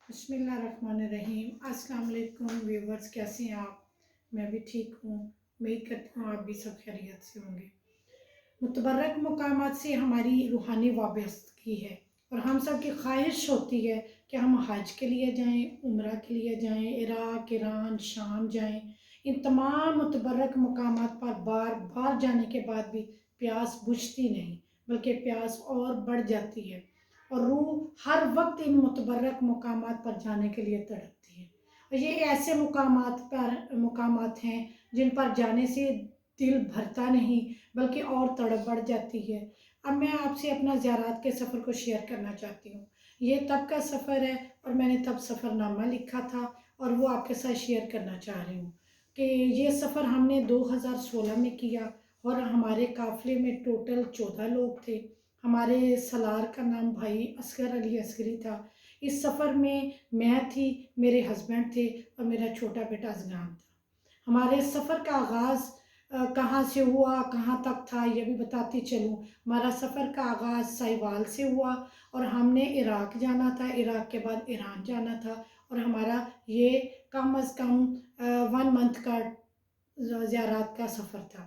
بسم اللہ الرحمن الرحیم۔ السلام علیکم ویورز، کیسے ہیں آپ؟ میں بھی ٹھیک ہوں، امید کرتی ہوں آپ بھی سب خیریت سے ہوں گے۔ متبرک مقامات سے ہماری روحانی وابستگی ہے اور ہم سب کی خواہش ہوتی ہے کہ ہم حج کے لیے جائیں، عمرہ کے لیے جائیں، عراق، ایران، شام جائیں۔ ان تمام متبرک مقامات پر بار بار جانے کے بعد بھی پیاس بجھتی نہیں، بلکہ پیاس اور بڑھ جاتی ہے، اور روح ہر وقت ان متبرک مقامات پر جانے کے لیے تڑپتی ہے۔ اور یہ ایسے مقامات ہیں جن پر جانے سے دل بھرتا نہیں بلکہ اور تڑپ بڑھ جاتی ہے۔ اب میں آپ سے اپنا زیارات کے سفر کو شیئر کرنا چاہتی ہوں۔ یہ تب کا سفر ہے اور میں نے تب سفر نامہ لکھا تھا اور وہ آپ کے ساتھ شیئر کرنا چاہ رہی ہوں کہ یہ سفر ہم نے 2016 میں کیا اور ہمارے قافلے میں ٹوٹل 14 لوگ تھے۔ ہمارے سالار کا نام بھائی اصغر علی اصغری تھا۔ اس سفر میں تھی، میرے ہسبینڈ تھے اور میرا چھوٹا بیٹا ازگان تھا۔ ہمارے سفر کا آغاز کہاں سے ہوا، کہاں تک تھا، یہ بھی بتاتی چلوں۔ ہمارا سفر کا آغاز سائیوال سے ہوا اور ہم نے عراق جانا تھا، عراق کے بعد ایران جانا تھا، اور ہمارا یہ کم از کم 1 منتھ کا زیارات کا سفر تھا۔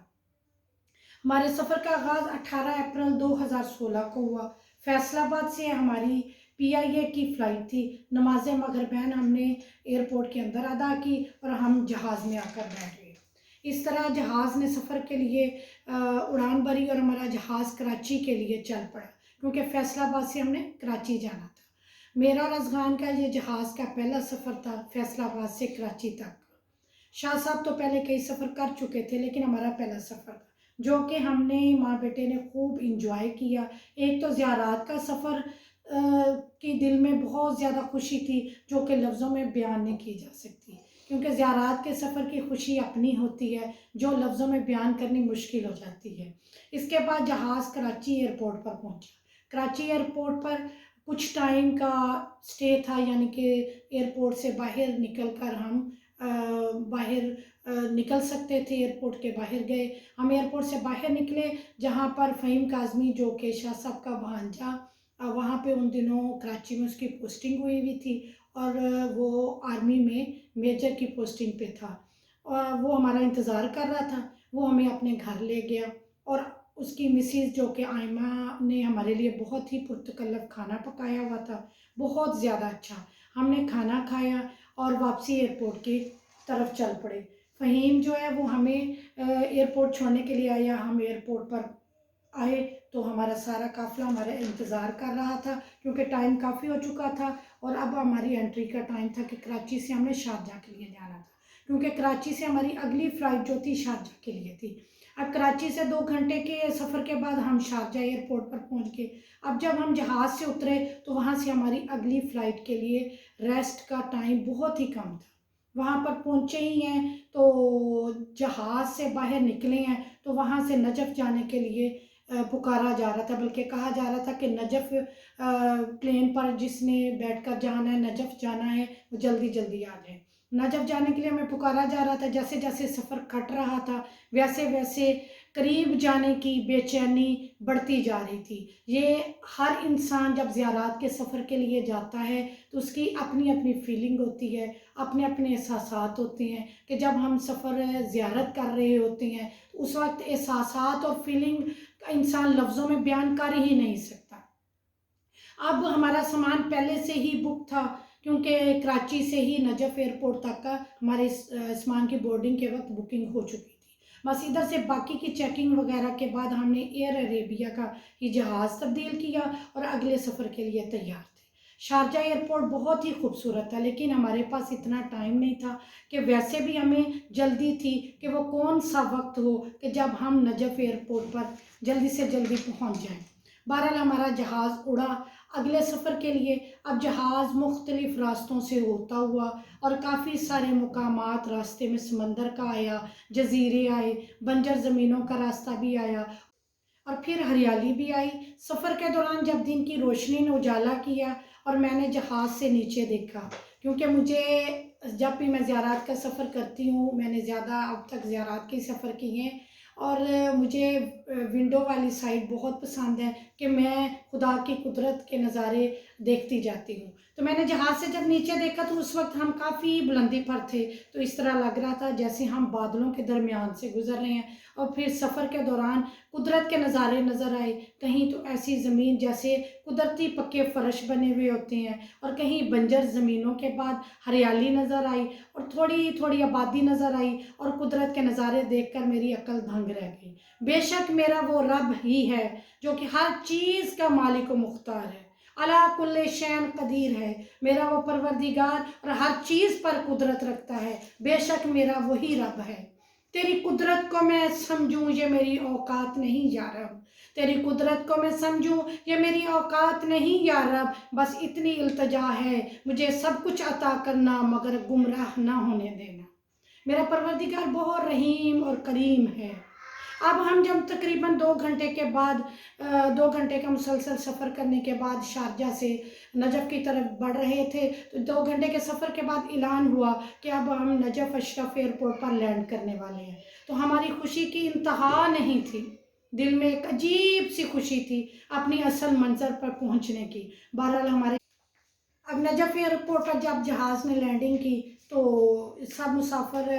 ہمارے سفر کا آغاز 18 اپریل 2016 کو ہوا۔ فیصل آباد سے ہماری PIA کی فلائٹ تھی۔ نماز مغربین ہم نے ایئرپورٹ کے اندر ادا کی اور ہم جہاز میں آ کر بیٹھ گئے۔ اس طرح جہاز نے سفر کے لیے اڑان بھری اور ہمارا جہاز کراچی کے لیے چل پڑا، کیونکہ فیصل آباد سے ہم نے کراچی جانا تھا۔ میرا اور ازغان کا یہ جہاز کا پہلا سفر تھا فیصل آباد سے کراچی تک۔ شاہ صاحب تو پہلے کئی سفر کر چکے تھے، لیکن ہمارا پہلا سفر تھا جو کہ ہم نے ماں بیٹے نے خوب انجوائے کیا۔ ایک تو زیارات کا سفر کی دل میں بہت زیادہ خوشی تھی جو کہ لفظوں میں بیان نہیں کی جا سکتی، کیونکہ زیارات کے سفر کی خوشی اپنی ہوتی ہے جو لفظوں میں بیان کرنی مشکل ہو جاتی ہے۔ اس کے بعد جہاز کراچی ایئرپورٹ پر پہنچا۔ کراچی ایئرپورٹ پر کچھ ٹائم کا سٹے تھا، یعنی کہ ایئرپورٹ سے باہر نکل کر ہم باہر نکل سکتے تھے۔ ایئرپورٹ کے باہر گئے، ہم ایئرپورٹ سے باہر نکلے جہاں پر فہیم کاظمی جو کہ شاہ صاحب کا بھانجا، وہاں پہ ان دنوں کراچی میں اس کی پوسٹنگ ہوئی ہوئی تھی اور وہ آرمی میں میجر کی پوسٹنگ پہ تھا، اور وہ ہمارا انتظار کر رہا تھا۔ وہ ہمیں اپنے گھر لے گیا اور اس کی مسز جو کہ آئمہ نے ہمارے لیے بہت ہی پرتکلف کھانا پکایا ہوا تھا، بہت زیادہ اچھا۔ ہم نے کھانا کھایا اور واپسی ایئرپورٹ کی طرف چل پڑے۔ فہیم جو ہے وہ ہمیں ایئرپورٹ چھوڑنے کے لیے آیا۔ ہم ایئرپورٹ پر آئے تو ہمارا سارا قافلہ ہمارا انتظار کر رہا تھا، کیونکہ ٹائم کافی ہو چکا تھا اور اب ہماری انٹری کا ٹائم تھا کہ کراچی سے ہم نے شارجہ کے لیے جانا تھا، کیونکہ کراچی سے ہماری اگلی فلائٹ جو تھی شارجہ کے لیے تھی۔ اب کراچی سے 2 گھنٹے کے سفر کے بعد ہم شارجہ ایئرپورٹ پر پہنچ گئے۔ اب جب ہم جہاز سے اترے تو وہاں سے ہماری اگلی فلائٹ کے لیے ریسٹ کا ٹائم بہت ہی کم تھا۔ وہاں پر پہنچے ہی ہیں تو جہاز سے باہر نکلے ہیں تو وہاں سے نجف جانے کے لیے پکارا جا رہا تھا، بلکہ کہا جا رہا تھا کہ نجف پلین پر جس نے بیٹھ کر جانا ہے، نجف جانا ہے، وہ جلدی جلدی آ جائے۔ نجف جانے کے لیے ہمیں پکارا جا رہا تھا۔ جیسے جیسے سفر کٹ رہا تھا ویسے ویسے قریب جانے کی بے چینی بڑھتی جا رہی تھی۔ یہ ہر انسان جب زیارات کے سفر کے لیے جاتا ہے تو اس کی اپنی اپنی فیلنگ ہوتی ہے، اپنے اپنے احساسات ہوتے ہیں کہ جب ہم سفر زیارت کر رہے ہوتے ہیں اس وقت احساسات اور فیلنگ انسان لفظوں میں بیان کر ہی نہیں سکتا۔ اب ہمارا سامان پہلے سے ہی بک تھا، کیونکہ کراچی سے ہی نجف ایئرپورٹ تک کا ہمارے سامان کی بورڈنگ کے وقت بکنگ ہو چکی تھی۔ بس ادھر سے باقی کی چیکنگ وغیرہ کے بعد ہم نے ایئر عربیہ کا ہی جہاز تبدیل کیا اور اگلے سفر کے لیے تیار تھے۔ شارجہ ایئرپورٹ بہت ہی خوبصورت تھا، لیکن ہمارے پاس اتنا ٹائم نہیں تھا کہ ویسے بھی ہمیں جلدی تھی کہ وہ کون سا وقت ہو کہ جب ہم نجف ایئرپورٹ پر جلدی سے جلدی پہنچ جائیں۔ بہرحال ہمارا جہاز اڑا اگلے سفر کے لیے۔ اب جہاز مختلف راستوں سے ہوتا ہوا اور کافی سارے مقامات راستے میں سمندر کا آیا، جزیرے آئے، بنجر زمینوں کا راستہ بھی آیا اور پھر ہریالی بھی آئی۔ سفر کے دوران جب دن کی روشنی نے اجالا کیا اور میں نے جہاز سے نیچے دیکھا، کیونکہ مجھے جب بھی میں زیارات کا سفر کرتی ہوں، میں نے زیادہ اب تک زیارات کے سفر کیے ہیں اور مجھے ونڈو والی سائڈ بہت پسند ہے کہ میں خدا کی قدرت کے نظارے دیکھتی جاتی ہوں۔ تو میں نے جہاز سے جب نیچے دیکھا تو اس وقت ہم کافی بلندی پر تھے، تو اس طرح لگ رہا تھا جیسے ہم بادلوں کے درمیان سے گزر رہے ہیں۔ اور پھر سفر کے دوران قدرت کے نظارے نظر آئے، کہیں تو ایسی زمین جیسے قدرتی پکے فرش بنے ہوئے ہوتے ہیں، اور کہیں بنجر زمینوں کے بعد ہریالی نظر آئی، اور تھوڑی تھوڑی آبادی نظر آئی، اور قدرت کے نظارے دیکھ کر میری عقل دھنگ رہ گئی۔ بے شک میرا وہ رب ہی ہے جو کہ ہر چیز کا مالک و مختار ہے، علی کل شیء قدیر ہے۔ میرا وہ پروردگار اور ہر چیز پر قدرت رکھتا ہے، بے شک میرا وہی رب ہے۔ تیری قدرت کو میں سمجھوں یہ میری اوقات نہیں یا رب، تیری قدرت کو میں سمجھوں یہ میری اوقات نہیں یا رب، بس اتنی التجا ہے مجھے سب کچھ عطا کرنا مگر گمراہ نہ ہونے دینا۔ میرا پروردگار بہت رحیم اور کریم ہے۔ اب ہم جب تقریباً 2 گھنٹے کے بعد 2 گھنٹے کا مسلسل سفر کرنے کے بعد شارجہ سے نجف کی طرف بڑھ رہے تھے، تو 2 گھنٹے کے سفر کے بعد اعلان ہوا کہ اب ہم نجف اشرف ایئرپورٹ پر لینڈ کرنے والے ہیں۔ تو ہماری خوشی کی انتہا نہیں تھی، دل میں ایک عجیب سی خوشی تھی اپنی اصل منزل پر پہنچنے کی۔ بہرحال اب نجف ایئرپورٹ پر جب جہاز نے لینڈنگ کی تو سب مسافر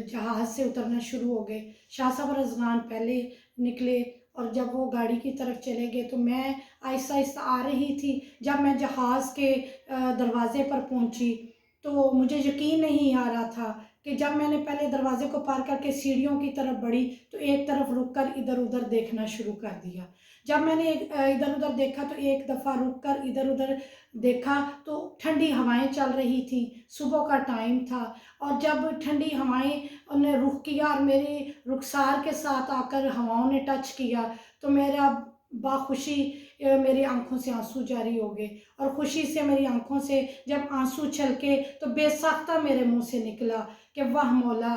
جہاز سے اترنا شروع ہو گئے۔ شاہ صاحب اور اذغان پہلے نکلے، اور جب وہ گاڑی کی طرف چلے گئے تو میں آہستہ آہستہ آ رہی تھی۔ جب میں جہاز کے دروازے پر پہنچی تو مجھے یقین نہیں آ رہا تھا کہ جب میں نے پہلے دروازے کو پار کر کے سیڑھیوں کی طرف بڑھی تو ایک طرف رک کر ادھر ادھر دیکھنا شروع کر دیا۔ جب میں نے ادھر ادھر دیکھا تو ایک دفعہ رک کر ادھر ادھر دیکھا تو ٹھنڈی ہوائیں چل رہی تھیں، صبح کا ٹائم تھا، اور جب ٹھنڈی ہوائیں نے رخ کیا اور میری رخسار کے ساتھ آ کر ہواؤں نے ٹچ کیا تو میرا باخوشی میری آنکھوں سے آنسو جاری ہو گئے، اور خوشی سے میری آنکھوں سے جب آنسو چھلکے تو بے ساختہ میرے منہ سے نکلا کہ واہ مولا،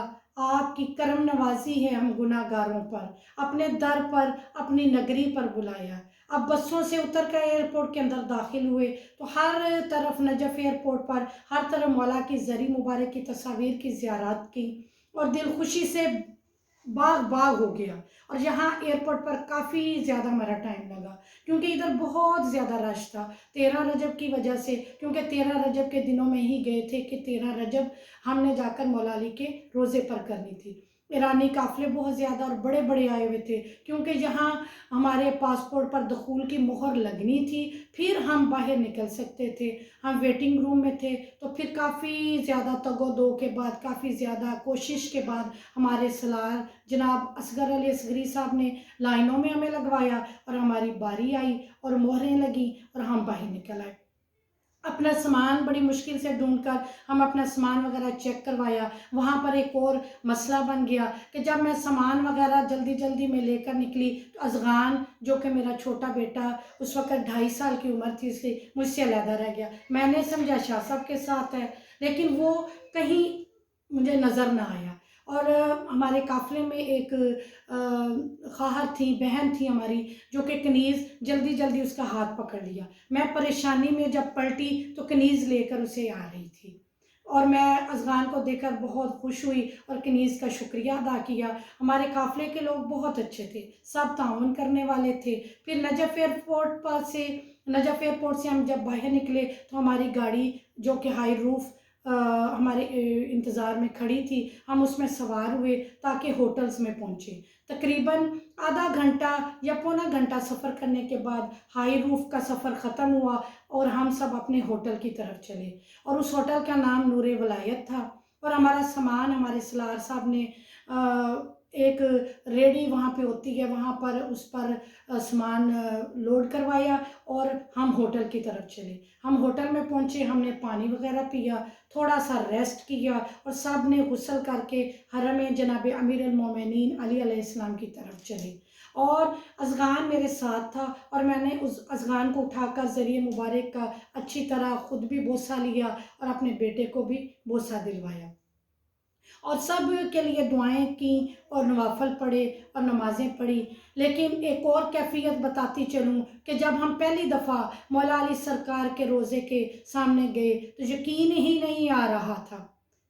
آپ کی کرم نوازی ہے ہم گناہ گاروں پر، اپنے در پر اپنی نگری پر بلایا۔ اب بسوں سے اتر کر ایئرپورٹ کے اندر داخل ہوئے تو ہر طرف نجف ایئرپورٹ پر ہر طرف مولا کی زری مبارک کی تصاویر کی زیارت کی، اور دل خوشی سے باغ باغ ہو گیا۔ اور یہاں ایئرپورٹ پر کافی زیادہ میرا ٹائم لگا کیونکہ ادھر بہت زیادہ رش تھا 13 رجب کی وجہ سے، کیونکہ 13 رجب کے دنوں میں ہی گئے تھے کہ 13 رجب ہم نے جا کر مولا علی کے روزے پر کرنی تھی۔ ایرانی قافلے بہت زیادہ اور بڑے بڑے آئے ہوئے تھے، کیونکہ یہاں ہمارے پاسپورٹ پر دخول کی مہر لگنی تھی، پھر ہم باہر نکل سکتے تھے۔ ہم ویٹنگ روم میں تھے، تو پھر کافی زیادہ تگ و دو کے بعد، کافی زیادہ کوشش کے بعد ہمارے سالار جناب اصغر علی اصغری صاحب نے لائنوں میں ہمیں لگوایا، اور ہماری باری آئی اور مہریں لگیں اور ہم باہر نکل آئے۔ اپنا سامان بڑی مشکل سے ڈھونڈ کر ہم اپنا سامان وغیرہ چیک کروایا۔ وہاں پر ایک اور مسئلہ بن گیا کہ جب میں سامان وغیرہ جلدی جلدی میں لے کر نکلی تو اذغان جو کہ میرا چھوٹا بیٹا اس وقت 2.5 سال کی عمر تھی اس کی، مجھ سے علیحدہ رہ گیا۔ میں نے سمجھا شاہ صاحب کے ساتھ ہے، لیکن وہ کہیں مجھے نظر نہ آیا۔ اور ہمارے قافلے میں ایک خواہر تھی، بہن تھی ہماری، جو کہ کنیز جلدی جلدی اس کا ہاتھ پکڑ لیا۔ میں پریشانی میں جب پلٹی تو کنیز لے کر اسے آ رہی تھی، اور میں اذغان کو دیکھ کر بہت خوش ہوئی اور کنیز کا شکریہ ادا کیا۔ ہمارے قافلے کے لوگ بہت اچھے تھے، سب تعاون کرنے والے تھے۔ پھر نجف ایئرپورٹ سے ہم جب باہر نکلے تو ہماری گاڑی جو کہ ہائی روف ہمارے انتظار میں کھڑی تھی، ہم اس میں سوار ہوئے تاکہ ہوٹلز میں پہنچے۔ تقریباً آدھا گھنٹہ یا پونا گھنٹہ سفر کرنے کے بعد ہائی روف کا سفر ختم ہوا اور ہم سب اپنے ہوٹل کی طرف چلے، اور اس ہوٹل کا نام نور ولایت تھا۔ اور ہمارا سامان ہمارے سالار صاحب نے ایک ریڈی وہاں پہ ہوتی ہے، وہاں پر اس پر سامان لوڈ کروایا اور ہم ہوٹل کی طرف چلے۔ ہم ہوٹل میں پہنچے، ہم نے پانی وغیرہ پیا، تھوڑا سا ریسٹ کیا، اور سب نے غسل کر کے حرم جناب امیر المومنین علی علیہ السلام کی طرف چلے۔ اور اذغان میرے ساتھ تھا، اور میں نے اس اذغان کو اٹھا کر ذریعہ مبارک کا اچھی طرح خود بھی بوسہ لیا اور اپنے بیٹے کو بھی بوسہ دلوایا، اور سب کے لیے دعائیں کیں اور نوافل پڑھے اور نمازیں پڑھی۔ لیکن ایک اور کیفیت بتاتی چلوں کہ جب ہم پہلی دفعہ مولا علی سرکار کے روزے کے سامنے گئے تو یقین ہی نہیں آ رہا تھا